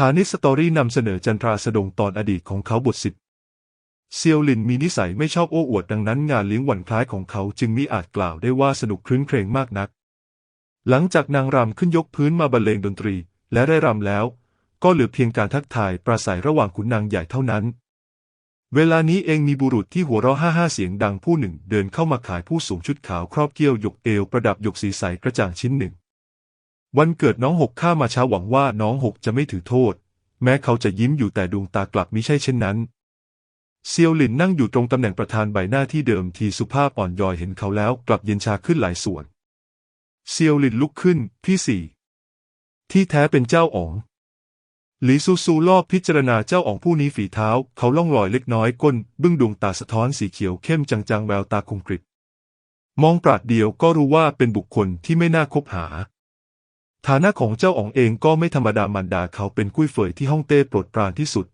ฐานิสตอรี่นำเสนอจันทราสดงตอนอดีตของเขาบท10เซียวหลินมีนิสัยไม่ชอบโอ้อวดดังนั้นงานเลี้ยงวันคล้ายของเขาจึงมิอาจกล่าวได้ว่าสนุกครื้นเครงมากนักหลังจากนางรำขึ้นยกพื้นมาบรรเลงดนตรีและได้รำแล้วก็เหลือเพียงการทักทายปราศัยระหว่างขุนนางใหญ่เท่านั้นเวลานี้เองมีบุรุษที่หัวเราะฮ่าเสียงดังผู้หนึ่งเดินเข้ามาขายผู้สวมชุดขาวครอบเกี้ยวหยกเอวประดับหยกสีใสกระจ่างชิ้นหนึ่งวันเกิดน้องหกข้ามาช้าหวังว่าน้องหกจะไม่ถือโทษแม้เขาจะยิ้มอยู่แต่ดวงตากลับมิใช่เช่นนั้นเซียวหลินนั่งอยู่ตรงตำแหน่งประธานใบหน้าที่เดิมทีสุภาพอ่อนโยนเห็นเขาแล้วกลับเย็นชาขึ้นหลายส่วนเซียวหลินลุกขึ้นพี่สี่ที่แท้เป็นเจ้าอ๋องหลีซูซูรอบพิจารณาเจ้าอ๋องผู้นี้ฝีเท้าเขาล่องลอยเล็กน้อยก้นบึ้งดวงตาสะท้อนสีเขียวเข้มจางๆแววตาคมกริบมองปราดเดียวก็รู้ว่าเป็นบุคคลที่ไม่น่าคบหาฐานะของเจ้าอ๋องเองก็ไม่ธรรมดามารดาเขาเป็นกุ้ยเฟยที่ฮ่องเต้โปรดปรานที่สุด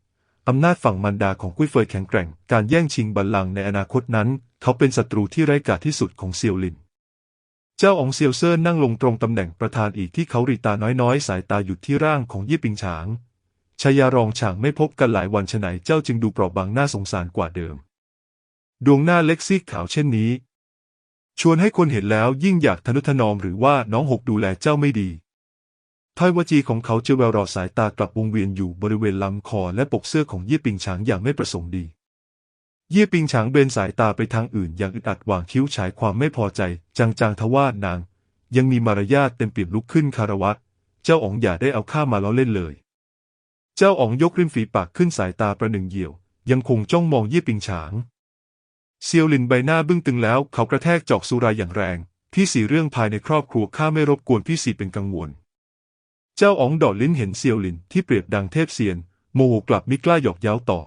อำนาจฝั่งมารดาของกุ้ยเฟยแข็งแกร่งการแย่งชิงบัลลังก์ในอนาคตนั้นเขาเป็นศัตรูที่ไร้กาจที่สุดของเซียวหลินเจ้าอ๋องเซียวเซินนั่งลงตรงตำแหน่งประธานอีกที่เขารีตาน้อยๆสายตาหยุดที่ร่างของยี่ปิงฉางชายารองฉางไม่พบกันหลายวันฉะไหนเจ้าจึงดูเปราะบางน่าสงสารกว่าเดิมดวงหน้าเล็กซีดขาวเช่นนี้ชวนให้คนเห็นแล้วยิ่งอยากทนุถนอมหรือว่าน้องหกดูแลเจ้าไม่ดีถ้อยวจีของเขาเจอแววรอสายตากลับวงเวียนอยู่บริเวณลำคอและปกเสื้อของยี่ปิงฉางอย่างไม่ประสงค์ดียี่ปิงฉางเบนสายตาไปทางอื่นอย่างอึดอัดวางคิ้วฉายความไม่พอใจจางๆทว่านางยังมีมารยาทเต็มเปี่ยมลุกขึ้นคารวะเจ้าอ๋องอย่าได้เอาข้ามาล้อเล่นเลยเจ้าอ๋องยกริมฝีปากขึ้นสายตาประหนึ่งเหี่ยวยังคงจ้องมองยี่ปิงฉางเซียวหลินใบหน้าบึ้งตึงแล้วเขากระแทกจอกสุราอย่างแรงพี่สี่เรื่องภายในครอบครัวข้าไม่รบกวนพี่สี่เป็นกังวลเจ้าอ๋องดอดลิ้นเห็นเซียวหลินที่เปรียบดังเทพเซียนโมโหกลับมิกล้าหยอกเย้าต่อ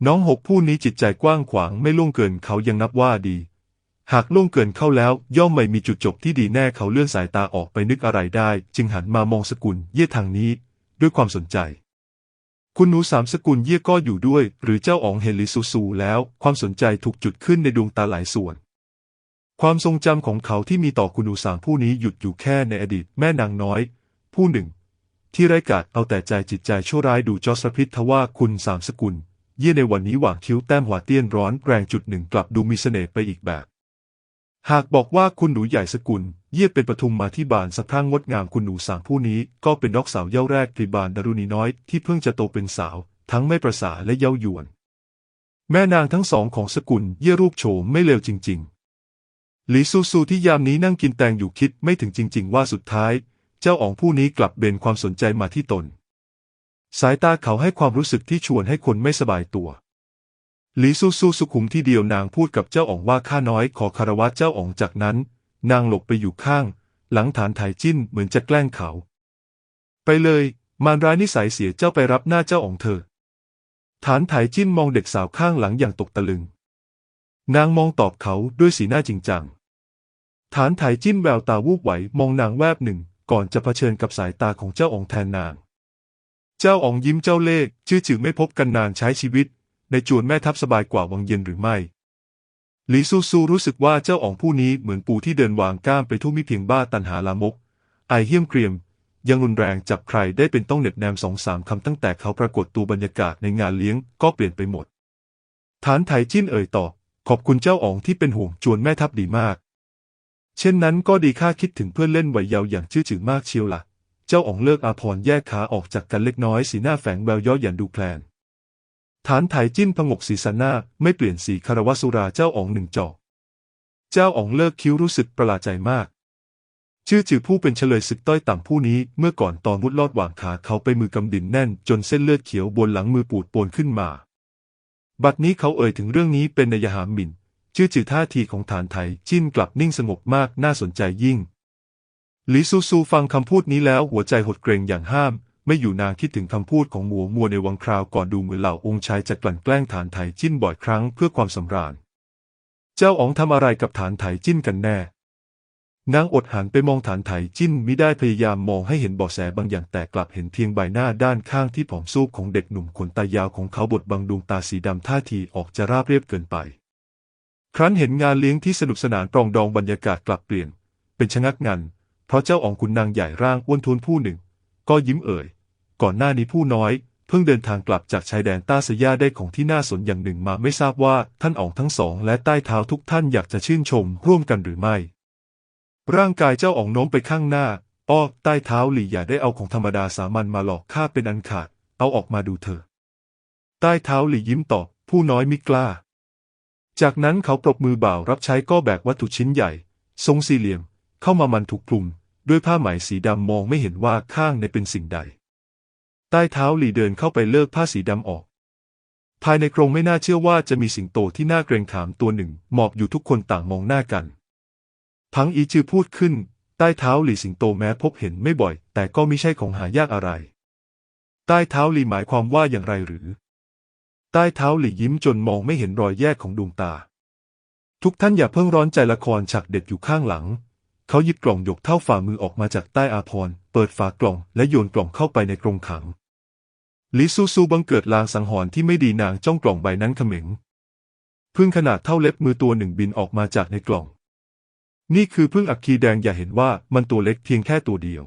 น้องหกผู้นี้จิตใจกว้างขวางไม่ล่วงเกินเขายังนับว่าดีหากล่วงเกินเข้าแล้วย่อมไม่มีจุดจบที่ดีแน่เขาเลื่อนสายตาออกไปนึกอะไรได้จึงหันมามองสกุลเย่ทางนี้ด้วยความสนใจคุณหนูสามสกุลเย่ก็อยู่ด้วยหรือเจ้าอ๋องเห็นลิซูซูแล้วความสนใจถูกจุดขึ้นในดวงตาหลายส่วนความทรงจำของเขาที่มีต่อคุณหนูสามผู้นี้หยุดอยู่แค่ในอดีตแม่นางน้อยผู้หนึ่งที่ไร้กาจเอาแต่ใจจิตใจชั่วร้ายดูจอสพิษทว่าคุณสามสกุลเย่ในวันนี้หว่างคิ้วแต้มหัวเตี้ยนร้อนแรงจุดหนึ่งกลับดูมีเสน่ห์ไปอีกแบบหากบอกว่าคุณหนูใหญ่สกุลเย่เป็นปทุมมาที่บานสะพรั่งงดงามคุณหนูสามผู้นี้ก็เป็นนกสาวเย้าแรกพลีบานดารุณีน้อยที่เพิ่งจะโตเป็นสาวทั้งไม่ประสาและเย้ายวนแม่นางทั้งสองของสกุลเย่รูปโฉมไม่เลวจริงๆหลีซูซูที่ยามนี้นั่งกินแตงอยู่คิดไม่ถึงจริงๆว่าสุดท้ายเจ้าอ๋องผู้นี้กลับเบนความสนใจมาที่ตนสายตาเขาให้ความรู้สึกที่ชวนให้คนไม่สบายตัวหลีซูซูสุขุมที่เดียวนางพูดกับเจ้าอ๋องว่าข้าน้อยขอคารวะเจ้าอ๋องจากนั้นนางหลบไปอยู่ข้างหลังฐานไถจิ้นเหมือนจะแกล้งเขาไปเลยมารร้ายนิสัยเสียเจ้าไปรับหน้าเจ้าอ๋องเถอะฐานไถจิ้นมองเด็กสาวข้างหลังอย่างตกตะลึงนางมองตอบเขาด้วยสีหน้าจริงจังฐานไถจิ้นแววตาวูบไหวมองนางแวบหนึ่งก่อนจะเผชิญกับสายตาของเจ้าอ๋องแทนนางเจ้าอ๋องยิ้มเจ้าเล่ห์ชื่อจื่อไม่พบกันนานใช้ชีวิตในจวนแม่ทัพสบายกว่าวังเย็นหรือไม่หลีซูซูรู้สึกว่าเจ้าอ๋องผู้นี้เหมือนปูที่เดินวางก้ามไปทั่วมิเพียงบ้าตันหาลามกไอเหี้ยมเกรียมยังรุนแรงจับใครได้เป็นต้องเน็บแนม2-3 คำตั้งแต่เขาปรากฏตัวบรรยากาศในงานเลี้ยงก็เปลี่ยนไปหมดฐานไถจิ้นเอ่ยตอบขอบคุณเจ้าอ๋องที่เป็นห่วงจวนแม่ทัพดีมากเช่นนั้นก็ดีข้าคิดถึงเพื่อนเล่นวัยเยาว์อย่างชื่อจื่อมากเชียวล่ะเจ้าอ๋องเลิกอาพรแยกขาออกจากกันเล็กน้อยสีหน้าแฝงแววย้อหยันดูแคลนฐานไถจิ้นผงกศีรษะหน้าไม่เปลี่ยนสีคารวะสุราเจ้าอ๋องหนึ่งจอกเจ้าอ๋องเลิกคิ้วรู้สึกประหลาดใจมากชื่อจื่อผู้เป็นเฉลยศึกต้อยต่ำผู้นี้เมื่อก่อนตอนมุดลอดหว่างขาเขาไปมือกำดินแน่นจนเส้นเลือดเขียวบนหลังมือปูดโปนขึ้นมาบัดนี้เขาเอ่ยถึงเรื่องนี้เป็นนัยหาหมิ่นชื่อจื่อท่าทีของฐานไถจิ้นกลับนิ่งสงบมากน่าสนใจยิ่งหลีซูซูฟังคำพูดนี้แล้วหัวใจหดเกรงอย่างห้ามไม่อยู่นางคิดถึงคำพูดของมัวในวังคราวก่อนดูเหมือนเหล่าองค์ชายจะกลั่นแกล้งฐานไถจิ้นบ่อยครั้งเพื่อความสำราญเจ้าอ๋องทำอะไรกับฐานไถจิ้นกันแน่นางอดหันไปมองฐานไถจิ้นมิได้พยายามมองให้เห็นเบาะแสบางอย่างแต่กลับเห็นเพียงใบหน้าด้านข้างที่ผอมซูบของเด็กหนุ่มขนตายาวของเขาบดบังดวงตาสีดำท่าทีออกจะราบเรียบเกินไปครั้นเห็นงานเลี้ยงที่สนุกสนานปรองดองบรรยากาศกลับเปลี่ยนเป็นชะงักงันเพราะเจ้าอ๋องขุนนางใหญ่ร่างอ้วนท้วนผู้หนึ่งก็ยิ้มเอ่ย ก่อนหน้านี้ผู้น้อยเพิ่งเดินทางกลับจากชายแดนต้าสย่าได้ของที่น่าสนอย่างหนึ่งมาไม่ทราบว่าท่านอ๋องทั้งสองและใต้เท้าทุกท่านอยากจะชื่นชมร่วมกันหรือไม่ร่างกายเจ้าอ๋องโน้มไปข้างหน้าใต้เท้าหลี่อย่าได้เอาของธรรมดาสามัญมาหลอกข้าเป็นอันขาดเอาออกมาดูเถอะใต้เท้าหลี่ยิ้มตอบผู้น้อยมิกล้าจากนั้นเขาปรบมือบ่าวรับใช้ก็แบกวัตถุชิ้นใหญ่ทรงสี่เหลี่ยมเข้ามามันถูกคลุมด้วยผ้าไหมสีดำมองไม่เห็นว่าข้างในเป็นสิ่งใดใต้เท้าหลี่เดินเข้าไปเลิกผ้าสีดำออกภายในกรงไม่น่าเชื่อว่าจะมีสิงโตที่น่าเกรงขามตัวหนึ่งหมอบอยู่ทุกคนต่างมองหน้ากันพังอีจือพูดขึ้นใต้เท้าหลี่สิงโตแม้พบเห็นไม่บ่อยแต่ก็มิใช่ของหายากอะไรใต้เท้าหลี่หมายความว่าอย่างไรหรือใต้เท้าหลี่ยิ้มจนมองไม่เห็นรอยแยกของดวงตาทุกท่านอย่าเพิ่งร้อนใจละครฉากเด็ดอยู่ข้างหลังเขาหยิบกล่องหยกเท่าฝ่ามือออกมาจากใต้อาภรณ์เปิดฝากล่องและโยนกล่องเข้าไปในกรงขังลิซูซูบังเกิดลางสังหรณ์ที่ไม่ดีนางจ้องกล่องใบนั้นเขม็งพึ่งขนาดเท่าเล็บมือตัวหนึ่งบินออกมาจากในกล่องนี่คือพึ่งอัคคีแดงอย่าเห็นว่ามันตัวเล็กเพียงแค่ตัวเดียว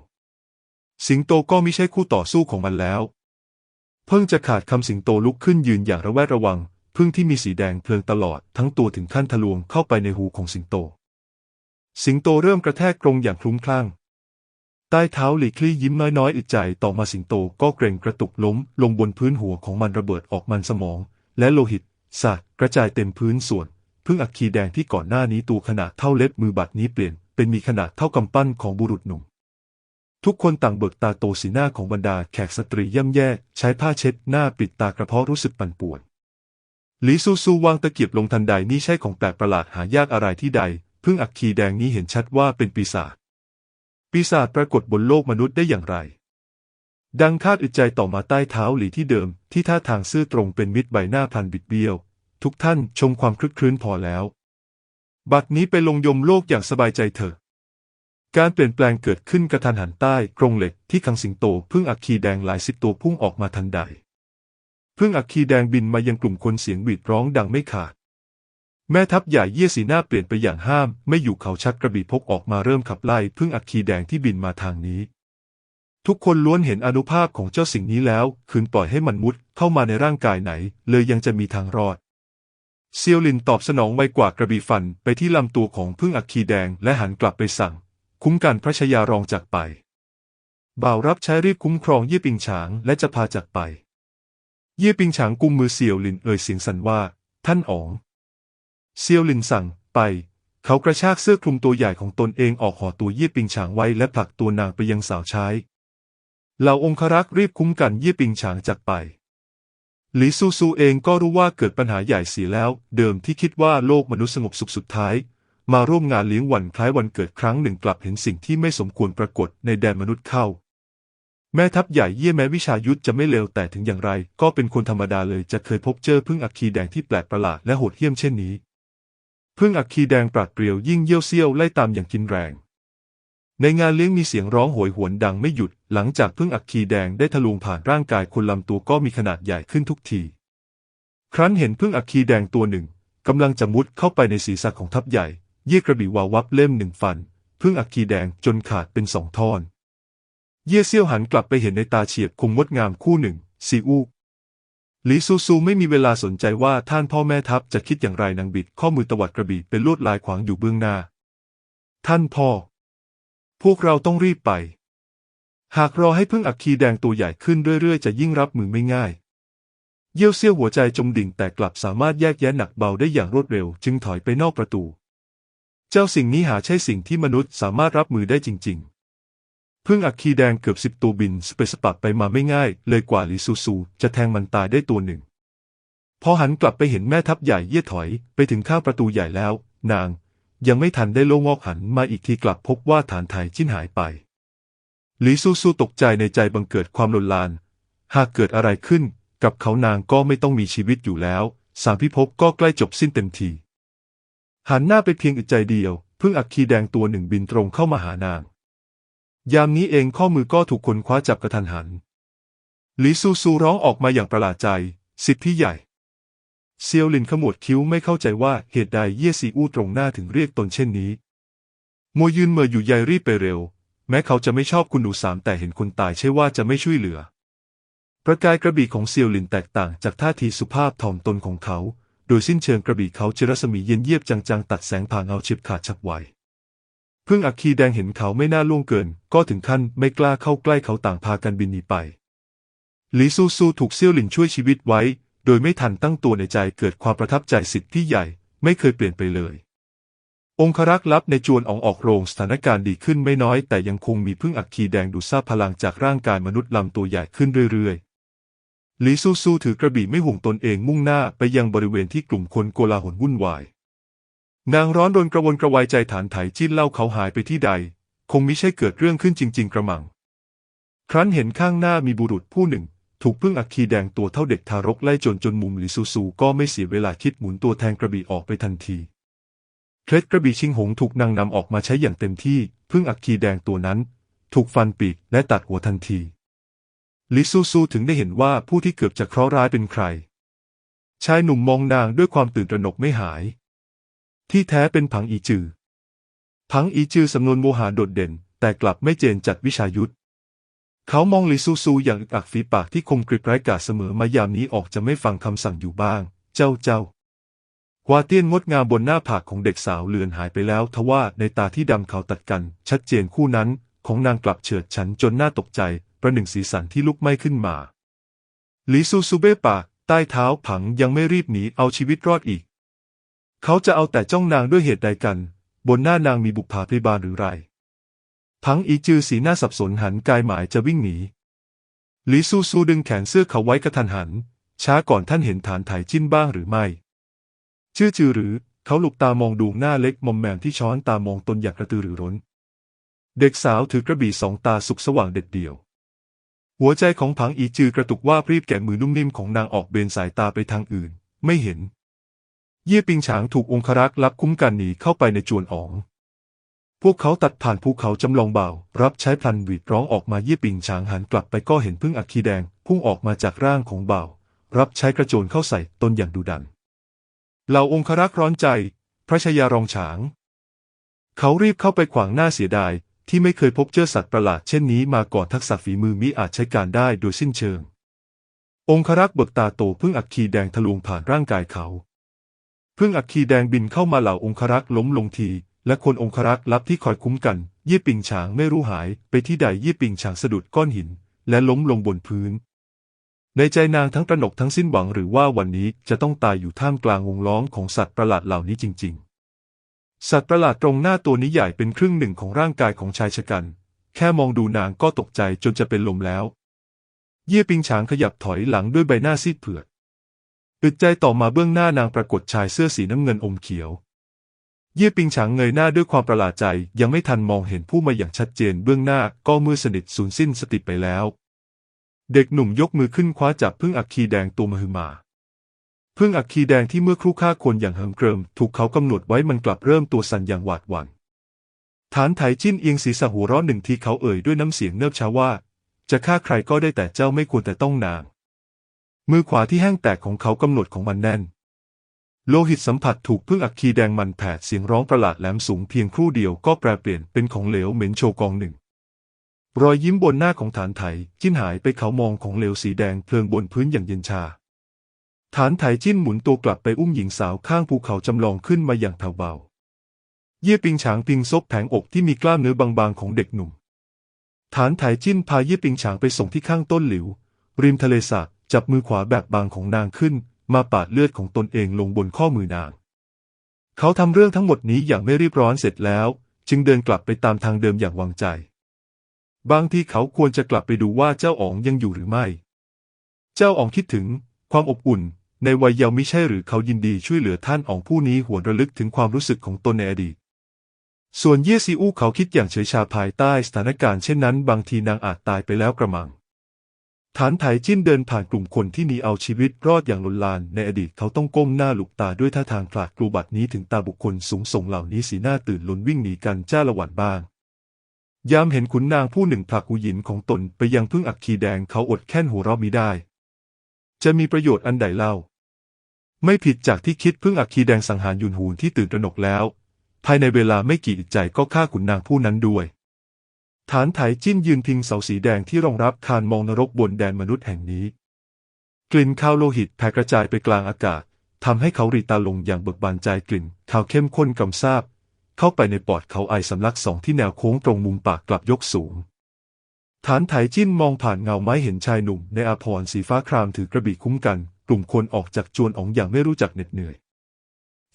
สิงโตก็มิใช่คู่ต่อสู้ของมันแล้วเพิ่งจะขาดคำสิงโตลุกขึ้นยืนอย่างระแวดระวังพึ่งที่มีสีแดงเพลิงตลอดทั้งตัวถึงขั้นทะลวงเข้าไปในหูของสิงโตเริ่มกระแทกกรงอย่างคลุ้มคลั่งใต้เท้าหลี่คลี่ยิ้มน้อยๆอึดใจต่อมาสิงโตก็เกร็งกระตุกล้มลงบนพื้นหัวของมันระเบิดออกมันสมองและโลหิตสาดกระจายเต็มพื้นส่วนพึ่งอัคคีแดงที่ก่อนหน้านี้ตัวขนาดเท่าเล็บมือบัดนี้เปลี่ยนเป็นมีขนาดเท่ากำปั้นของบุรุษหนุ่มทุกคนต่างเบิกตาโตสีหน้าของบรรดาแขกสตรีย่ำแย่ใช้ผ้าเช็ดหน้าปิดตากระเพาะรู้สึกปั่นป่วนหลีซูซูวางตะเกียบลงทันใดนี่ใช่ของแปลกประหลาดหายากอะไรที่ใดพึ่งอัคคีแดงนี้เห็นชัดว่าเป็นปีศาจปรากฏบนโลกมนุษย์ได้อย่างไรดังคาดอึดใจต่อมาใต้เท้าหลีที่เดิมที่ท่าทางซื่อตรงเป็นมิตรใบหน้าพลันบิดเบี้ยวทุกท่านชมความคลึกครื้นพอแล้วบัดนี้ไปลงยมโลกอย่างสบายใจเถอะการเปลี่ยนแปลงเกิดขึ้นกระทันหันใต้กรงเหล็กที่ขังสิงโตพึ่งอัคคีแดงหลายสิบตัวพุ่งออกมาทันใดพึ่งอัคคีแดงบินมายังกลุ่มคนเสียงหวีดร้องดังไม่ขาดแม่ทัพใหญ่เยี่ยสีหน้าเปลี่ยนไปอย่างห้ามไม่อยู่เขาชักกระบี่พกออกมาเริ่มขับไล่พึ่งอัคคีแดงที่บินมาทางนี้ทุกคนล้วนเห็นอานุภาพของเจ้าสิ่งนี้แล้วคืนปล่อยให้มันมุดเข้ามาในร่างกายไหนเลยยังจะมีทางรอดเซียวหลินตอบสนองไวกว่ากระบี่ฟันไปที่ลำตัวของพึ่งอัคคีแดงและหันกลับไปสั่งคุ้มกันพระชายารองจากไปบ่าวรับใช้รีบคุ้มครองเย่ปิงฉางและจะพาจากไปเย่ปิงฉางกุมมือเซียวหลินเอ่ยเสียงสั่นว่าท่านอ๋องเซียวหลินสั่งไปเขากระชากเสื้อคลุมตัวใหญ่ของตนเองออกห่อตัวเย่ปิงฉางไว้และผลักตัวนางไปยังสาวใช้เหล่าองครักษ์รีบคุ้มกันเย่ปิงฉางจากไปหลีซูซูเองก็รู้ว่าเกิดปัญหาใหญ่เสียแล้วเดิมที่คิดว่าโลกมนุษย์สงบสุขสุดท้ายมาร่วมงานเลี้ยงวันคล้ายวันเกิดครั้งหนึ่งกลับเห็นสิ่งที่ไม่สมควรปรากฏในแดนมนุษย์เข้าแม่ทัพใหญ่เย่แม้วิชายุทธจะไม่เลวแต่ถึงอย่างไรก็เป็นคนธรรมดาเลยจะเคยพบเจอพึ่งอัคคีแดงที่แปลกประหลาดและโหดเหี้ยมเช่นนี้พึ่งอัคคีแดงปราดเปรียวยิ่งเยี่ยวเซี่ยวไล่ตามอย่างกินแรงในงานเลี้ยงมีเสียงร้องโหยหวนดังไม่หยุดหลังจากพึ่งอัคคีแดงได้ทะลวงผ่านร่างกายคนลำตัวก็มีขนาดใหญ่ขึ้นทุกทีครั้นเห็นพึ่งอัคคีแดงตัวหนึ่งกำลังจะมุดเข้าไปในศีรษะของทัพใหญ่เย่กระบี่วาวับเล่มหนึ่งฟันพึ่งอัคคีแดงจนขาดเป็นสองท่อนเย่เซี่ยวหันกลับไปเห็นในตาเฉียบคมงดงามคู่หนึ่งซีอู้หลีซูซูไม่มีเวลาสนใจว่าท่านพ่อแม่ทัพจะคิดอย่างไรนางบิดข้อมือตวัดกระบี่เป็นลวดลายขวางอยู่เบื้องหน้าท่านพ่อพวกเราต้องรีบไปหากรอให้พึ่งอัคคีแดงตัวใหญ่ขึ้นเรื่อยๆจะยิ่งรับมือไม่ง่ายเยี่ยวเซี่ยวหัวใจจมดิ่งแต่กลับสามารถแยกแยะหนักเบาได้อย่างรวดเร็วจึงถอยไปนอกประตูเจ้าสิ่งนี้หาใช่สิ่งที่มนุษย์สามารถรับมือได้จริงๆพึ่งอัคคีแดงเกือบ10ตัวบินสเปซปับไปมาไม่ง่ายเลยกว่าลิซูซูจะแทงมันตายได้ตัวหนึ่งพอหันกลับไปเห็นแม่ทัพใหญ่เย่ถอยไปถึงข้างประตูใหญ่แล้วนางยังไม่ทันได้โล่งอกหันมาอีกทีกลับพบว่าฐานไถจิ้นหายไปลิซูซูตกใจในใจบังเกิดความลนลานหากเกิดอะไรขึ้นกับเขานางก็ไม่ต้องมีชีวิตอยู่แล้วสามพิภพก็ใกล้จบสิ้นเต็มทีหันหน้าไปเพียงอึดใจเดียวพึ่งอัคคีแดงตัวหนึ่งบินตรงเข้ามาหานางยามนี้เองข้อมือก็ถูกคนคว้าจับกระทันหันหลีซูซูร้องออกมาอย่างประหลาดใจสิทธิ์พี่ใหญ่เซียวหลินขมวดคิ้วไม่เข้าใจว่าเหตุใดเย่ซีอู้ตรงหน้าถึงเรียกตนเช่นนี้มัวยืนเมื่ออยู่ใยรีบไปเร็วแม้เขาจะไม่ชอบคุณหนูสามแต่เห็นคนตายใช่ว่าจะไม่ช่วยเหลือ ประกายกระบี่ของเซียวหลินแตกต่างจากท่าทีสุภาพถ่อมตนของเขาโดยสิ้นเชิงกระบี่เขาเจรัศมีเย็นเยียบจางๆตัดแสงผ่าเงาเฉียบขาดฉับไวพึ่งอัคคีแดงเห็นเขาไม่น่าล่วงเกินก็ถึงขั้นไม่กล้าเข้าใกล้เขาต่างพากันบินหนีไปหลีซูซูถูกเซี่ยวหลินช่วยชีวิตไว้โดยไม่ทันตั้งตัวในใจเกิดความประทับใจสิทธิ์ที่ใหญ่ไม่เคยเปลี่ยนไปเลยองครักษ์ลับในจวนออกโรงสถานการณ์ดีขึ้นไม่น้อยแต่ยังคงมีพึ่งอัคคีแดงดูดซาบพลังจากร่างกายมนุษย์ลำตัวใหญ่ขึ้นเรื่อยๆหลีซูซูถือกระบี่ไม่ห่วงตนเองมุ่งหน้าไปยังบริเวณที่กลุ่มคนโกลาหลวุ่นวายนางร้อนรนกระวนกระวายใจฐานไถจิ้นเล่าเขาหายไปที่ใดคงมิใช่เกิดเรื่องขึ้นจริงๆกระมังครั้นเห็นข้างหน้ามีบุรุษผู้หนึ่งถูกพึ่งอัคคีแดงตัวเท่าเด็กทารกไล่จนมุมหลีซูซูก็ไม่เสียเวลาคิดหมุนตัวแทงกระบี่ออกไปทันทีเคล็ดกระบี่ชิงหงถูกนางนำออกมาใช้อย่างเต็มที่พึ่งอัคคีแดงตัวนั้นถูกฟันปีกและตัดหัวทันทีหลีซูซูถึงได้เห็นว่าผู้ที่เกือบจะเคราะห์ร้ายเป็นใครชายหนุ่มมองนางด้วยความตื่นตระหนกไม่หายที่แท้เป็นผังอีจือผังอีจือสำนวนโมหะโดดเด่นแต่กลับไม่เจนจัดวิชายุทธเขามองหลีซูซูอย่างอึกอักฝีปากที่คมกริบไร้กาจเสมอมายามนี้ออกจะไม่ฟังคำสั่งอยู่บ้างเจ้ากวาเตี้ยนงดงามบนหน้าผากของเด็กสาวเลือนหายไปแล้วทว่าในตาที่ดำเขาตัดกันชัดเจนคู่นั้นของนางกลับเฉิดฉันจนน่าตกใจประหนึ่งสีสันที่ลุกไหม้ขึ้นมาหลีซูซูเบ้ปากใต้เท้าผังยังไม่รีบหนีเอาชีวิตรอดอีกเขาจะเอาแต่จ้องนางด้วยเหตุใดกันบนหน้านางมีบุปผาพยาบาลหรือไรผังอีจือสีหน้าสับสนหันกายหมายจะวิ่งหนีหลีซูซูดึงแขนเสื้อเขาไว้กระทันหันช้าก่อนท่านเห็นฐานไถจิ้นบ้างหรือไม่ชื่อจือหรือเขาหลุกตามองดวงหน้าเล็กมอมแมมที่ช้อนตามองตนอย่างกระตือรือร้นเด็กสาวถือกระบี่สองตาสุกสว่างเด็ดเดี่ยวหัวใจของผังอีจือกระตุกว่ารีบแกะมือนุ่มนิ่มของนางออกเบนสายตาไปทางอื่นไม่เห็นเย่ปิงฉางถูกองครักษ์ลับคุ้มกันหนีเข้าไปในจวนอ๋องพวกเขาตัดผ่านภูเขาจำลองเบารับใช้พลันหวีดร้องออกมาเย่ปิงฉางหันกลับไปก็เห็นพึ่งอัคคีแดงพุ่งออกมาจากร่างของเบารับใช้กระโจนเข้าใส่ตนอย่างดุดันเหล่าองครักษ์ร้อนใจพระชายารองฉางเขารีบเข้าไปขวางหน้าเสียดายที่ไม่เคยพบเจอสัตว์ประหลาดเช่นนี้มาก่อนทักษะฝีมือมิอาจใช้การได้โดยสิ้นเชิงองครักษ์เบิกตาโตพึ่งอัคคีแดงทะลวงผ่านร่างกายเขาพึ่งอัคคีแดงบินเข้ามาเหล่าองครักษ์ล้มลงทีและคนองครักษ์ลับที่คอยคุ้มกันเย่ปิงฉางไม่รู้หายไปที่ใดเย่ปิงฉางสะดุดก้อนหินและล้มลงบนพื้นในใจนางทั้งตระหนกทั้งสิ้นหวังหรือว่าวันนี้จะต้องตายอยู่ท่ามกลางวงล้อมของสัตว์ประหลาดเหล่านี้จริงๆสัตว์ประหลาดตรงหน้าตัวนี้ใหญ่เป็นครึ่งหนึ่งของร่างกายของชายชะกันแค่มองดูนางก็ตกใจจนจะเป็นลมแล้วเย่ปิงฉางขยับถอยหลังด้วยใบหน้าซีดเผือดอึดใจต่อมาเบื้องหน้านางปรากฏชายเสื้อสีน้ำเงินอมเขียวเย่ปิงฉางเงยหน้าด้วยความประหลาดใจยังไม่ทันมองเห็นผู้มาอย่างชัดเจนเบื้องหน้าก็มืดสนิทสูญสิ้นสติไปแล้วเด็กหนุ่มยกมือขึ้นคว้าจับพึ่งอัคคีแดงตัวมหึมาพึ่งอัคคีแดงที่เมื่อครู่ฆ่าคนอย่างเหิมเกริมถูกเขากำหนดไว้มันกลับเริ่มตัวสั่นอย่างหวาดหวั่นฐานไถจิ้นเอียงศีรษะหัวเราะหนึ่งทีเขาเอ่ยด้วยน้ำเสียงเนิบช้าว่าจะฆ่าใครก็ได้แต่เจ้าไม่ควรแต่ต้องนางมือขวาที่แห้งแตกของเขากำหนดของมันแน่นโลหิตสัมผัสถูกพึ่งอัคคีแดงมันแผดเสียงร้องประหลาดแหลมสูงเพียงครู่เดียวก็แปรเปลี่ยนเป็นของเหลวเหม็นโชกองหนึ่งรอยยิ้มบนหน้าของฐานไถจิ้นหายไปเขามองของเหลวสีแดงเพลิงบนพื้นอย่างเย็นชาฐานไถจิ้นหมุนตัวกลับไปอุ้มหญิงสาวข้างภูเขาจำลองขึ้นมาอย่างแผ่วเบาเย่ปิงฉางพิงซบแผงอกที่มีกล้ามเนื้อบางๆของเด็กหนุ่มฐานไถจิ้นพาเย่ปิงฉางไปส่งที่ข้างต้นหลิวริมทะเลสาบจับมือขวาแบบบางของนางขึ้นมาปาดเลือดของตนเองลงบนข้อมือนางเขาทำเรื่องทั้งหมดนี้อย่างไม่รีบร้อนเสร็จแล้วจึงเดินกลับไปตามทางเดิมอย่างวางใจบางทีเขาควรจะกลับไปดูว่าเจ้าอ๋องยังอยู่หรือไม่เจ้าอ๋องคิดถึงความอบอุ่นในวัยเยาว์มิใช่หรือเขายินดีช่วยเหลือท่านอ๋องผู้นี้หวนระลึกถึงความรู้สึกของตนในอดีตส่วนเย่ซีอู้เขาคิดอย่างเฉยชาภายใต้สถานการณ์เช่นนั้นบางทีนางอาจตายไปแล้วกระมังฐานไถจิ้นเดินผ่านกลุ่มคนที่หนีเอาชีวิตรอดอย่างลนลานในอดีตเขาต้องก้มหน้าหลุกตาด้วยท่าทางขลาดกลัวบัดนี้ถึงตาบุคคลสูงส่งเหล่านี้สีหน้าตื่นล้นวิ่งหนีกันจ้าละหวันบ้างยามเห็นขุนนางผู้หนึ่งผลักหูหญินของตนไปยังพึ่งอัคคีแดงเขาอดแค้นหัวเราะมิได้จะมีประโยชน์อันใดเล่าไม่ผิดจากที่คิดพึ่งอัคคีแดงสังหารยุนหูนที่ตื่นตระหนกแล้วภายในเวลาไม่กี่อึดใจก็ฆ่าขุนนางผู้นั้นด้วย ฐานไถจิ้นยืนพิงเสาสีแดงที่รองรับคานมองนรกบนแดนมนุษย์แห่งนี้กลิ่นคาวโลหิตแผ่กระจายไปกลางอากาศทำให้เขารีตาลงอย่างเบิกบานใจกลิ่นคาวเข้มข้นกำซาบเข้าไปในปอดเขาไอสำลักสองที่แนวโค้งตรงมุมปากกลับยกสูงฐานไถจิ้นมองผ่านเงาไม้เห็นชายหนุ่มในอาภรณ์สีฟ้าครามถือกระบี่คุ้มกันกลุ่มคนออกจากจวนอ๋องอย่างไม่รู้จักเหน็ดเหนื่อย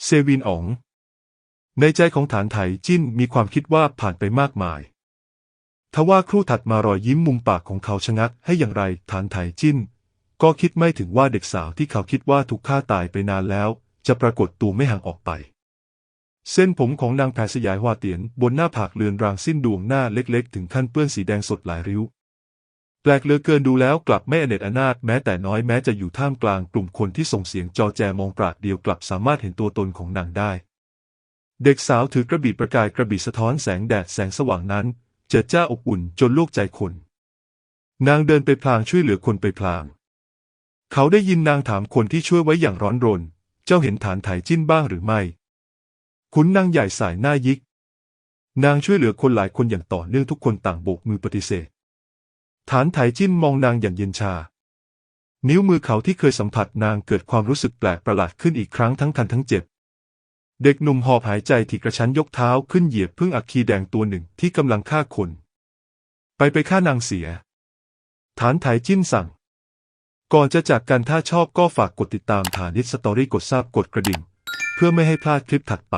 เซวินอ๋องในใจของฐานไถจิ้นมีความคิดว่าผ่านไปมากมายทว่าครู่ถัดมารอยยิ้มมุมปากของเขาชะงักให้อย่างไรฐานไถจิ้นก็คิดไม่ถึงว่าเด็กสาวที่เขาคิดว่าถูกฆ่าตายไปนานแล้วจะปรากฏตัวไม่ห่างออกไปเส้นผมของนางแผ่สยายหวาเตียนบนหน้าผากเลือนรางสิ้นดวงหน้าเล็กๆถึงขั้นเปื้อนสีแดงสดหลายริ้วแปลกเหลือเกินดูแล้วกลับไม่อเนจอนาถแม้แต่น้อยแม้จะอยู่ท่ามกลางกลุ่มคนที่ส่งเสียงจอแจมองปราดเดียวกลับสามารถเห็นตัวตนของนางได้เด็กสาวถือกระบี่ประกายกระบี่สะท้อนแสงแดดแสงสว่างนั้นเจิดจ้าอบอุ่นจนโลกใจคนนางเดินไปพลางช่วยเหลือคนไปพลางเขาได้ยินนางถามคนที่ช่วยไว้อย่างร้อนรนเจ้าเห็นฐานไถจิ้นบ้างหรือไม่ขุนนางใหญ่สายหน้ายิกนางช่วยเหลือคนหลายคนอย่างต่อเนื่องทุกคนต่างโบกมือปฏิเสธฐานไถจิ้นมองนางอย่างเย็นชานิ้วมือเขาที่เคยสัมผัสนางเกิดความรู้สึกแปลกประหลาดขึ้นอีกครั้งทั้งคันทั้งเจ็บเด็กหนุ่มหอบหายใจที่กระชั้นยกเท้าขึ้นเหยียบพึ่งอัคคีแดงตัวหนึ่งที่กำลังฆ่าคนไปฆ่านางเสียฐานไถจิ้นสั่งก่อนจะจากกันถ้าชอบก็ฝากกดติดตามฐานิชสตอรี่กดซับกดกระดิ่งเพื่อไม่ให้พลาดคลิปถัดไป